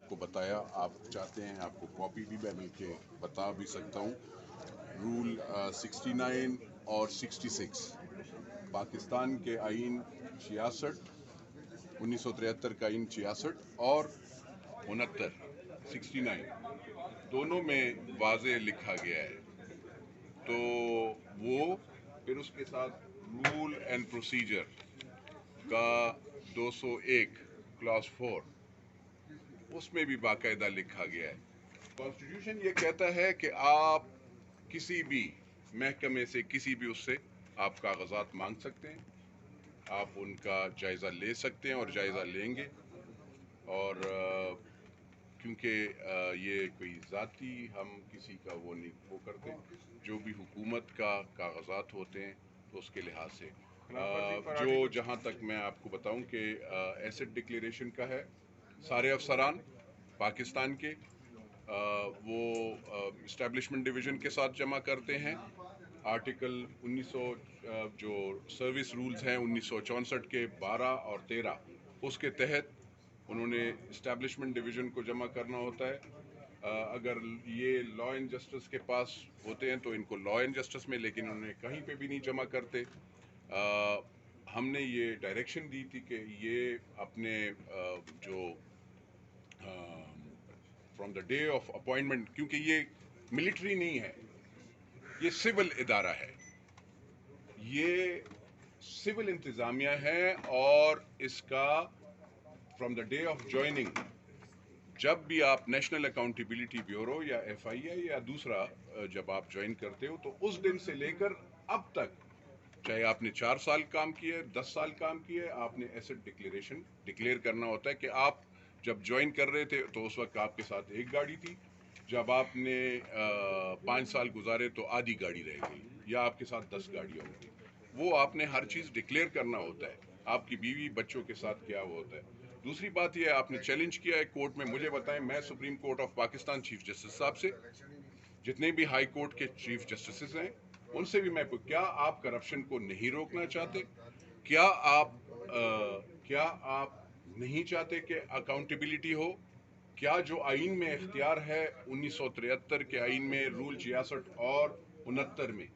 आपको बताया, आप चाहते हैं आपको कॉपी भी मैं मिलके बता भी सकता हूँ। रूल 69 और 66 पाकिस्तान के आइन 66, 1973 का आइन 66 और 69 दोनों में वाज़े लिखा गया है। तो वो फिर उसके साथ रूल एंड प्रोसीजर का 201 क्लास 4 उसमें भी बाकायदा लिखा गया है। कॉन्स्टिट्यूशन ये कहता है कि आप किसी भी महकमे से किसी भी उससे आप कागजात मांग सकते हैं, आप उनका जायज़ा ले सकते हैं और जायज़ा लेंगे। और क्योंकि ये कोई ज़ाती हम किसी का वो नहीं वो करते, जो भी हुकूमत का कागजात होते हैं तो उसके लिहाज से जो जहाँ तक मैं आपको बताऊं कि एसेट डिक्लेरेशन का है, सारे अफसरान पाकिस्तान के वो इस्टेब्लिशमेंट डिवीज़न के साथ जमा करते हैं। आर्टिकल 1900 जो सर्विस रूल्स हैं 1964 के 12 और 13 उसके तहत उन्होंने इस्टेब्लिशमेंट डिवीज़न को जमा करना होता है। अगर ये लॉ एंड जस्टिस के पास होते हैं तो इनको लॉ एंड जस्टिस में, लेकिन उन्हें कहीं पे भी नहीं जमा करते। हमने ये डायरेक्शन दी थी कि ये अपने जो from the day of appointment, क्योंकि ये मिलिट्री नहीं है, ये सिविल इदारा है, ये सिविल इंतज़ामिया है। और इसका from the day of joining, जब भी आप नेशनल अकाउंटेबिलिटी ब्यूरो या FIA या दूसरा जब आप ज्वाइन करते हो तो उस दिन से लेकर अब तक, चाहे आपने 4 साल काम किए, 10 साल काम किए, आपने एसेट डिक्लेरेशन डिक्लेयर करना होता है कि आप जब ज्वाइन कर रहे थे तो उस वक्त आपके साथ एक गाड़ी थी, जब आपने 5 साल गुजारे तो आधी गाड़ी रह गई या आपके साथ 10 गाड़ियाँ होंगी। वो आपने हर चीज़ डिक्लेयर करना होता है, आपकी बीवी बच्चों के साथ क्या वो होता है। दूसरी बात यह है, आपने चैलेंज किया है कोर्ट में, मुझे बताएं, मैं supreme court of Pakistan chief justice साहब से, जितने भी हाई कोर्ट के चीफ जस्टिस हैं उनसे भी मैं क्या आप करप्शन को नहीं रोकना चाहते? क्या आप नहीं चाहते कि अकाउंटेबिलिटी हो? क्या जो आइन में इख्तियार है 1973 के आइन में, रूल 66 और 69 में,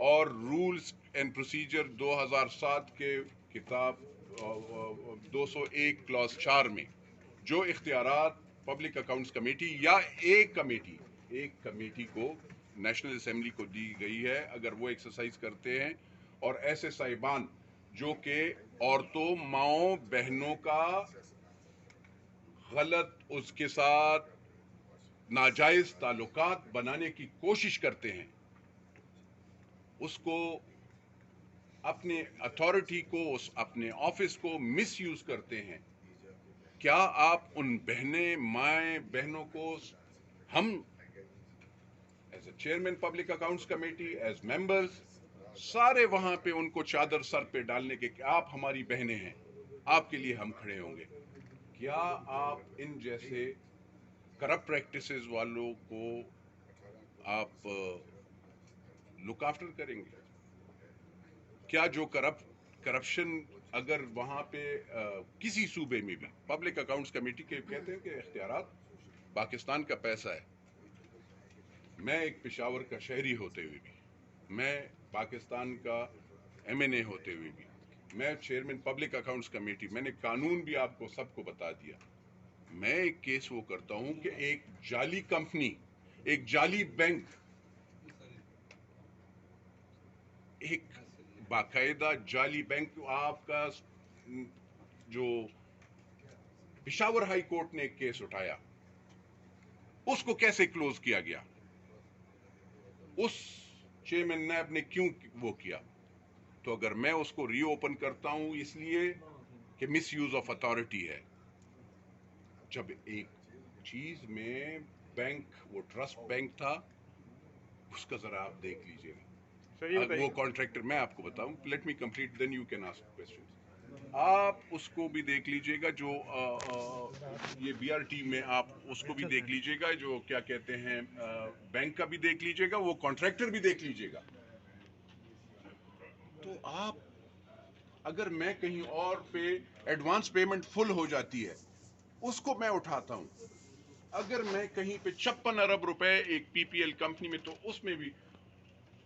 और रूल्स एंड प्रोसीजर 2007 के किताब 201 क्लॉज 4 में जो इख्तियारात पब्लिक अकाउंट्स कमेटी या एक कमेटी को नेशनल असेंबली को दी गई है, अगर वो एक्सरसाइज करते हैं और ऐसे साहिबान जो कि औरतों माओं बहनों का गलत उसके साथ नाजायज ताल्लुकात बनाने की कोशिश करते हैं, उसको अपने अथॉरिटी को, उस अपने ऑफिस को मिसयूज करते हैं, क्या आप उन माए बहनों को, हम as a chairman public accounts committee, as members, सारे वहां पे उनको चादर सर पे डालने के कि आप हमारी बहनें हैं, आपके लिए हम खड़े होंगे? क्या आप इन जैसे करप्ट प्रैक्टिसेस वालों को आप लुक आफ्टर करेंगे? क्या जो करप्शन अगर वहां पे किसी सूबे में भी पब्लिक अकाउंट्स कमेटी के कहते हैं कि इख्तियारात पाकिस्तान का पैसा है, मैं एक पेशावर का शहरी होते हुए भी, मैं पाकिस्तान का MNA होते हुए भी, मैं चेयरमैन पब्लिक अकाउंट्स कमेटी, मैंने कानून भी आपको सबको बता दिया। मैं एक केस वो करता हूं कि एक जाली कंपनी, एक जाली बैंक, एक बाकायदा जाली बैंक, आपका जो पेशावर हाई कोर्ट ने एक केस उठाया, उसको कैसे क्लोज किया गया? उस चेयरमैन नैब ने क्यों वो किया? तो अगर मैं उसको रीओपन करता हूं इसलिए कि मिस यूज ऑफ अथॉरिटी है, जब एक चीज में बैंक, वो ट्रस्ट बैंक था, उसका जरा आप देख लीजिएगा। वो कॉन्ट्रैक्टर, मैं आपको बताऊं, let me complete then you can ask questions. आप उसको भी देख लीजिएगा, जो ये BRT में आप उसको भी देख लीजिएगा, जो क्या कहते हैं बैंक का भी देख लीजिएगा, वो कॉन्ट्रैक्टर भी देख लीजिएगा। तो आप, अगर मैं कहीं और पे एडवांस पेमेंट फुल हो जाती है, उसको मैं उठाता हूं, अगर मैं कहीं पे 56 अरब रुपए एक PPL कंपनी में, तो उसमें भी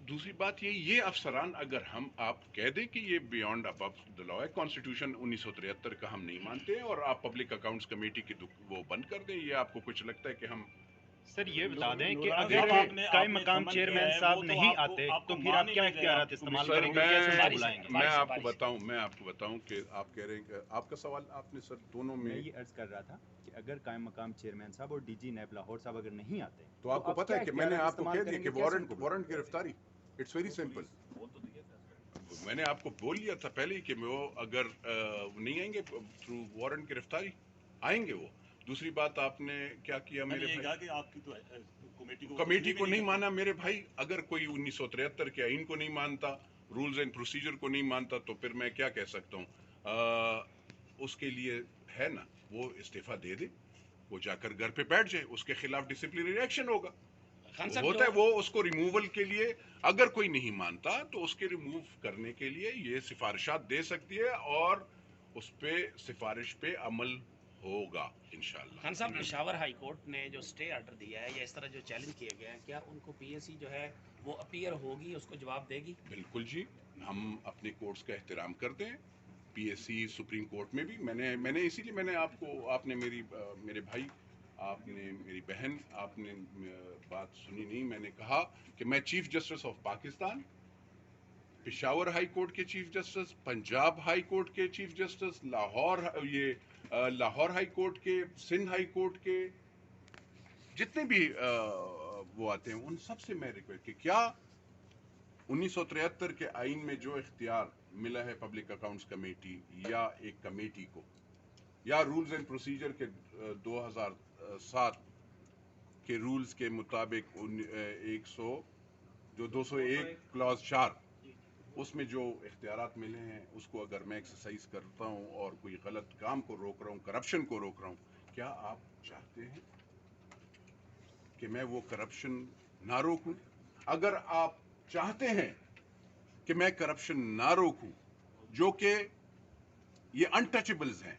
दूसरी बात ये अफसरान, अगर हम आप कह दें कि ये बियॉन्ड अबव द लॉ है, कॉन्स्टिट्यूशन 1973 का हम नहीं मानते हैं, और आप पब्लिक अकाउंट्स कमेटी की वो बंद कर दें, ये आपको कुछ लगता है कि हम? सर ये बता दें कि नूरान अगर साहब, आपने कायम मकाम समन चेयरमैन किया है, साहब वो तो नहीं आपको- आते आपको तो फिर आप मान क्या नहीं गए, इख्तियारात आपको इस्तेमाल सर, करेंगे, कैसे उनको मैं बुलाएंगे? मैं आपको बताऊं कि आप कह रहे हैं कि आपका सवाल आपने सर दोनों मैं में, ये अर्ज कर रहा था कि अगर कायम मकाम चेयरमैन साहब और DG नैब लाहौर साहब अगर नहीं आते तो आपको आप पता है क्या कि मैंने इख्तियारात आपको इस्तेमाल कह दिया कि करेंगे, कैसे उनको वारंट गिरफ्तारी, इट्स वेरी सिंपल। मैंने आपको बोल लिया था पहले ही कि वो अगर नहीं आएंगे थ्रू वारंट गिरफ्तारी, आएंगे वो। दूसरी बात आपने क्या किया मेरे मैंने ये भाई, कहा कि आपकी तो कमेटी को नहीं माना मेरे भाई। अगर कोई 1973 के आइन को नहीं मानता, रूल्स एंड प्रोसीजर को नहीं मानता, तो फिर मैं क्या कह सकता हूँ? उसके लिए है ना, वो इस्तीफा दे दे, वो जाकर घर पे बैठ जाए, उसके खिलाफ डिसिप्लिनरी एक्शन होगा। वो होता है, वो उसको रिमूवल के लिए, अगर कोई नहीं मानता तो उसके रिमूव करने के लिए ये सिफारिशात दे सकती है, और उस पे सिफारिश पे अमल होगा इंशाल्लाह। खान साहब, पेशावर हाई कोर्ट ने जो स्टे ऑर्डर दिया है या इस तरह जो चैलेंज किए गए हैं, क्या उनको PSC जो है वो अपीयर होगी, उसको जवाब देगी? बिल्कुल जी, हम अपने कोर्ट्स का एहतराम करते हैं। PSC सुप्रीम कोर्ट में भी मैंने इसीलिए मैंने आपने मेरे भाई, आपने मेरी बहन, आपने बात सुनी नहीं। मैंने कहा कि मैं chief justice of Pakistan, Peshawar High Court के chief justice, Punjab High Court के chief justice, Lahore High Court के, सिंध हाई कोर्ट के, जितने भी वो आते हैं, उन सब से मैं रिक्वेस्ट कि क्या 1973 के आइन में जो इख्तियार मिला है पब्लिक अकाउंट्स कमेटी या एक कमेटी को, या रूल्स एंड प्रोसीजर के 2007 के रूल्स के मुताबिक 201 क्लॉज 4, उसमें जो इख्तियारात मिले हैं, उसको अगर मैं एक्सरसाइज करता हूं और कोई गलत काम को रोक रहा हूं, करप्शन को रोक रहा हूं, क्या आप चाहते हैं कि मैं वो करप्शन ना रोकूं? अगर आप चाहते हैं कि मैं करप्शन ना रोकूं, जो कि ये अनटचेबल्स हैं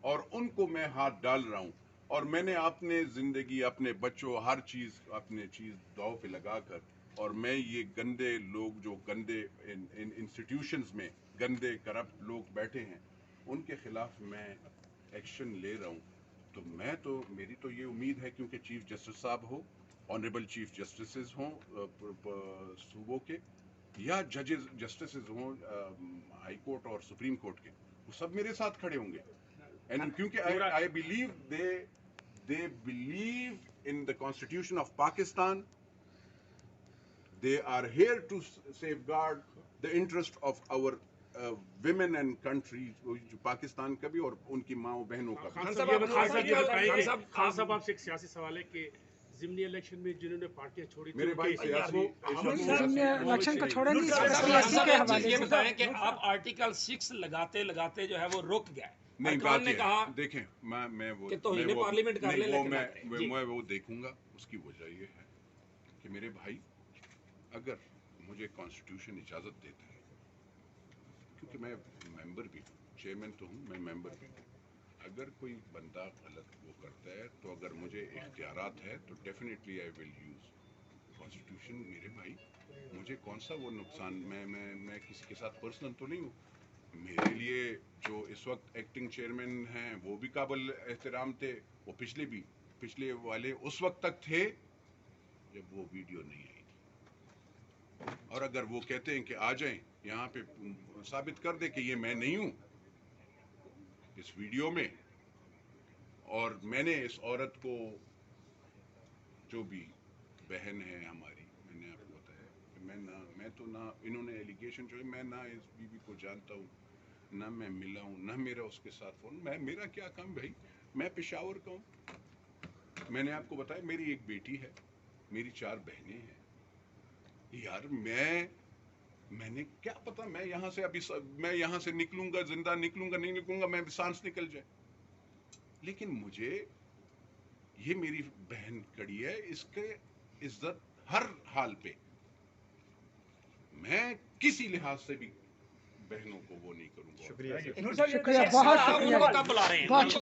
और उनको मैं हाथ डाल रहा हूं, और मैंने अपने जिंदगी, अपने बच्चों, हर चीज, अपने चीज दांव पे लगाकर, और मैं ये गंदे लोग जो गंदे इन इंस्टीट्यूशंस में गंदे करप्ट लोग बैठे हैं, उनके खिलाफ मैं एक्शन ले रहा हूं, तो मेरी तो ये उम्मीद है, क्योंकि चीफ जस्टिस साहब हो, ऑनरेबल चीफ जस्टिस हों सूबों के, या जजेस जस्टिस हों हाई कोर्ट और सुप्रीम कोर्ट के, वो सब मेरे साथ खड़े होंगे। एंड क्योंकि I believe they believe in the Constitution of Pakistan. They are here to safeguard the interest of our women and country, Pakistan का भी और उनकी माओ बहनों का भी। खान साहब आपसे एक सियासी सवाल है कि ज़िमनी इलेक्शन में जिन्होंने पार्टियां छोड़ी थी, मेरे भाई सियासी इलेक्शन को छोड़े नहीं, ये बताएं कि आप आर्टिकल 6 लगाते लगाते जो है वो रुक गए। नहीं, अरकान ने कहा देखें, मैं वो कि तौहीन पार्लियामेंट कर ले, लेकिन मैं वो देखूंगा। उसकी वजह ये है कि मेरे भाई, अगर मुझे कॉन्स्टिट्यूशन इजाज़त देता है, क्योंकि मैं मेंबर भी हूँ, चेयरमैन तो हूँ, मैं मेंबर भी हूँ, अगर कोई बंदा गलत वो करता है, तो अगर मुझे इख्तियारात है, तो definitely I will use constitution. मेरे भाई, मुझे कौन सा वो नुकसान, मैं किसी के साथ पर्सनल तो नहीं हूँ। मेरे लिए जो इस वक्त एक्टिंग चेयरमैन हैं, वो भी काबिल एहतराम थे, वो पिछले वाले उस वक्त तक थे जब वो वीडियो नहीं आई थी। और अगर वो कहते हैं कि आ जाएं यहाँ पे, साबित कर दे कि ये मैं नहीं हूँ इस वीडियो में, और मैंने इस औरत को, जो भी बहन है हमारी, मैंने आपको बताया कि मैं तो ना, इन्होंने एलिगेशन जो है, मैं ना इस बीवी को जानता हूँ, ना मैं मिला हूँ, ना मेरा उसके साथ फोन, मेरा क्या काम भाई, मैं पेशावर का हूँ। मैंने आपको बताया मेरी एक बेटी है, मेरी 4 बहनें हैं यार। मैंने क्या पता मैं यहाँ से निकलूंगा, जिंदा निकलूंगा, नहीं निकलूंगा, मैं सांस निकल जाए, लेकिन मुझे ये मेरी बहन कड़ी है, इसके इज्जत हर हाल पे, मैं किसी लिहाज से भी बहनों को वो नहीं करूंगा। शुक्रिया। शुक्रिया, बहुत शुक्रिया। कब बुला रहे हैं?